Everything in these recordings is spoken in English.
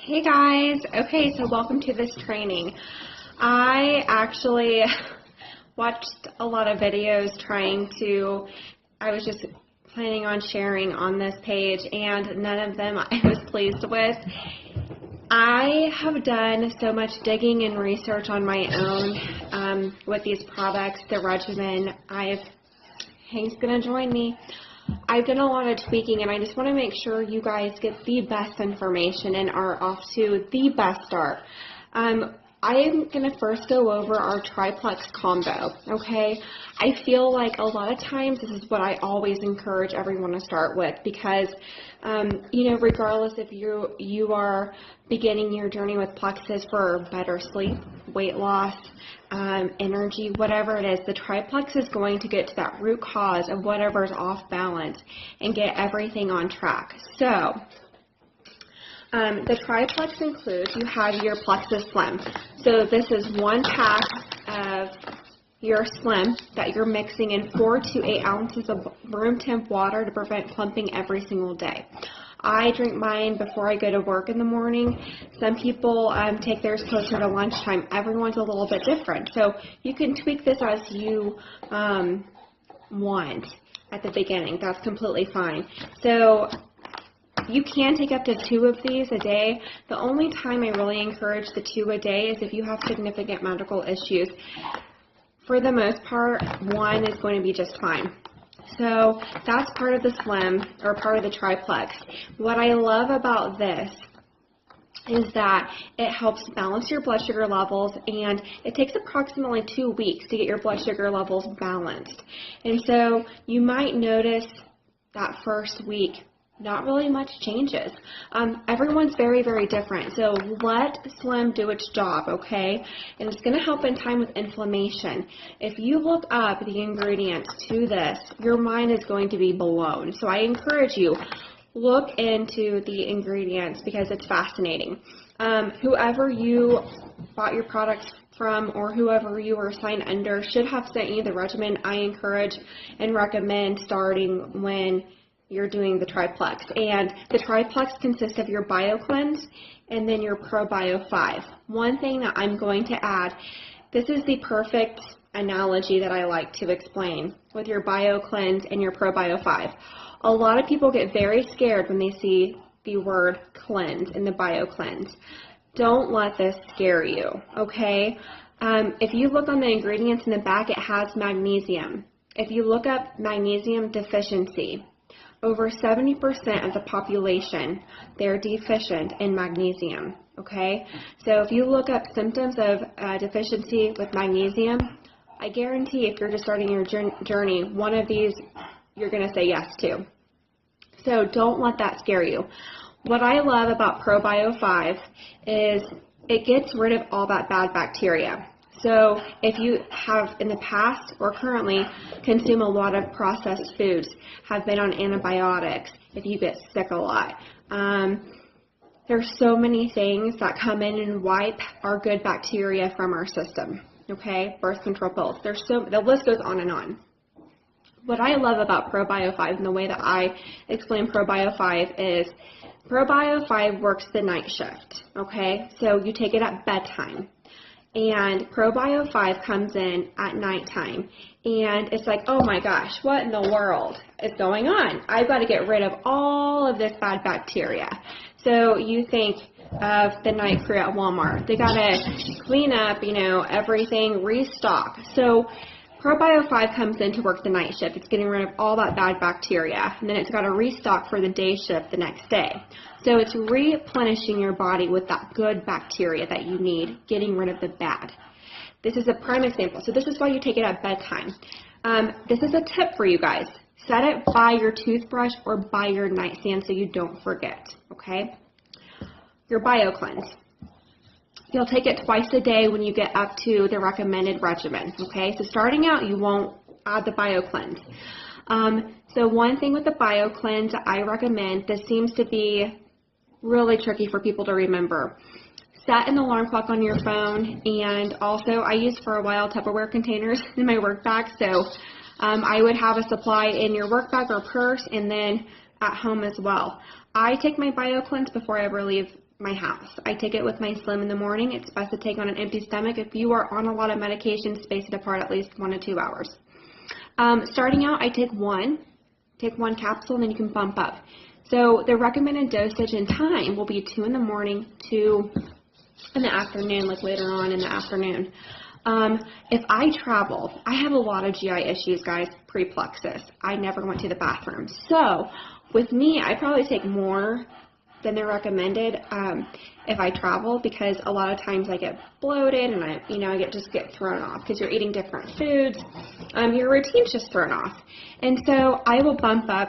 Hey guys, okay, so welcome to this training. I actually watched a lot of videos I was just planning on sharing on this page, and none of them I was pleased with. I have done so much digging and research on my own with these products, the regimen. Hank's gonna join me. I've done a lot of tweaking, and I just want to make sure you guys get the best information and are off to the best start. I am going to first go over our TriPlex combo, okay? I feel like a lot of times this is what I always encourage everyone to start with because, regardless if you are beginning your journey with plexus for better sleep, weight loss, energy, whatever it is, the TriPlex is going to get to that root cause of whatever's off balance and get everything on track. So, the TriPlex includes, you have your Plexus Slim. So this is one pack of your Slim that you're mixing in 4 to 8 ounces of room temp water to prevent clumping every single day. I drink mine before I go to work in the morning. Some people take theirs closer to lunchtime. Everyone's a little bit different. So you can tweak this as you want at the beginning. That's completely fine. So you can take up to 2 of these a day. The only time I really encourage the 2 a day is if you have significant medical issues. For the most part, 1 is going to be just fine. So that's part of the Slim, or part of the TriPlex. What I love about this is that it helps balance your blood sugar levels, and it takes approximately 2 weeks to get your blood sugar levels balanced. And so you might notice that first week not really much changes. Everyone's very, very different. So let Slim do its job, okay? And it's going to help in time with inflammation. If you look up the ingredients to this, your mind is going to be blown. So I encourage you, look into the ingredients because it's fascinating. Whoever you bought your products from or whoever you were assigned under should have sent you the regimen. I encourage and recommend starting when you're doing the TriPlex. And the TriPlex consists of your BioCleanse and then your ProBio 5. One thing that I'm going to add, this is the perfect analogy that I like to explain with your BioCleanse and your ProBio 5. A lot of people get very scared when they see the word cleanse in the BioCleanse. Don't let this scare you, okay? If you look on the ingredients in the back, it has magnesium. If you look up magnesium deficiency, over 70% of the population, they're deficient in magnesium, okay? So if you look up symptoms of deficiency with magnesium, I guarantee if you're just starting your journey, one of these you're going to say yes to. So don't let that scare you. What I love about ProBio 5 is it gets rid of all that bad bacteria. So if you have in the past or currently consume a lot of processed foods, have been on antibiotics, if you get sick a lot, there's so many things that come in and wipe our good bacteria from our system, okay? Birth control pills. The list goes on and on. What I love about ProBio 5 and the way that I explain ProBio 5 is ProBio 5 works the night shift, okay? So you take it at bedtime. And ProBio 5 comes in at nighttime, and it's like, oh my gosh, what in the world is going on? I've got to get rid of all of this bad bacteria. So you think of the night crew at Walmart. They got to clean up, everything, restock. So ProBio 5 comes in to work the night shift. It's getting rid of all that bad bacteria, and then it's got to restock for the day shift the next day. So it's replenishing your body with that good bacteria that you need, getting rid of the bad. This is a prime example. So this is why you take it at bedtime. This is a tip for you guys. Set it by your toothbrush or by your nightstand so you don't forget, okay? Your BioCleanse. You'll take it twice a day when you get up to the recommended regimen, okay? So starting out, you won't add the BioCleanse. So one thing with the BioCleanse I recommend, this seems to be really tricky for people to remember. Set an alarm clock on your phone, and also I used for a while Tupperware containers in my work bag, so I would have a supply in your work bag or purse and then at home as well. I take my BioCleanse before I ever leave my house. I take it with my Slim in the morning. It's best to take on an empty stomach. If you are on a lot of medication, space it apart at least 1 to 2 hours. Starting out, I take one capsule, and then you can bump up. So the recommended dosage and time will be 2 in the morning, 2 in the afternoon, like later on in the afternoon. If I travel, I have a lot of GI issues, guys, pre-plexus. I never went to the bathroom. So with me, I probably take more than they're recommended if I travel, because a lot of times I get bloated and I just get thrown off because you're eating different foods. Your routine's just thrown off. And so I will bump up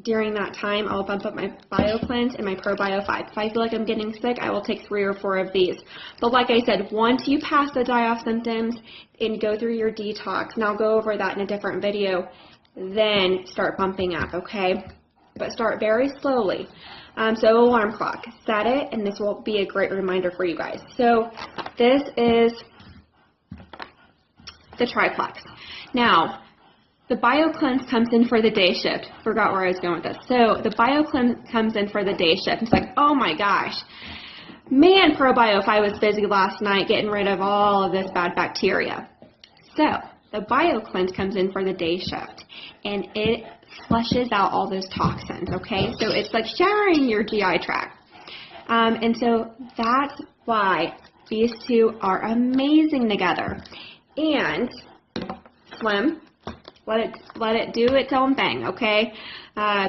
during that time. I'll bump up my BioCleanse and my ProBio 5. If I feel like I'm getting sick, I will take 3 or 4 of these. But like I said, once you pass the die-off symptoms and go through your detox, and I'll go over that in a different video, then start bumping up, okay? But start very slowly. So alarm clock, set it, and this will be a great reminder for you guys. So this is the TriPlex. Now, the BioCleanse comes in for the day shift. Forgot where I was going with this. So the BioCleanse comes in for the day shift. It's like, oh my gosh, man, ProBio 5 was busy last night getting rid of all of this bad bacteria. So the BioCleanse comes in for the day shift, and it flushes out all those toxins, okay? So it's like showering your GI tract. And so that's why these two are amazing together. And Slim, let it do its own thing, okay?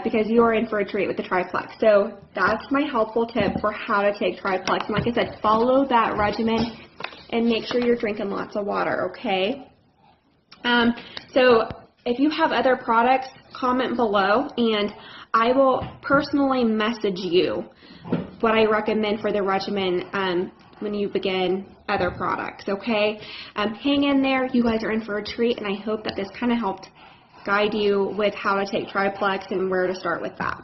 Because you are in for a treat with the TriPlex. So that's my helpful tip for how to take TriPlex. And like I said, follow that regimen and make sure you're drinking lots of water, okay? So if you have other products, comment below, and I will personally message you what I recommend for the regimen when you begin other products, okay? Hang in there. You guys are in for a treat, and I hope that this kind of helped guide you with how to take TriPlex and where to start with that.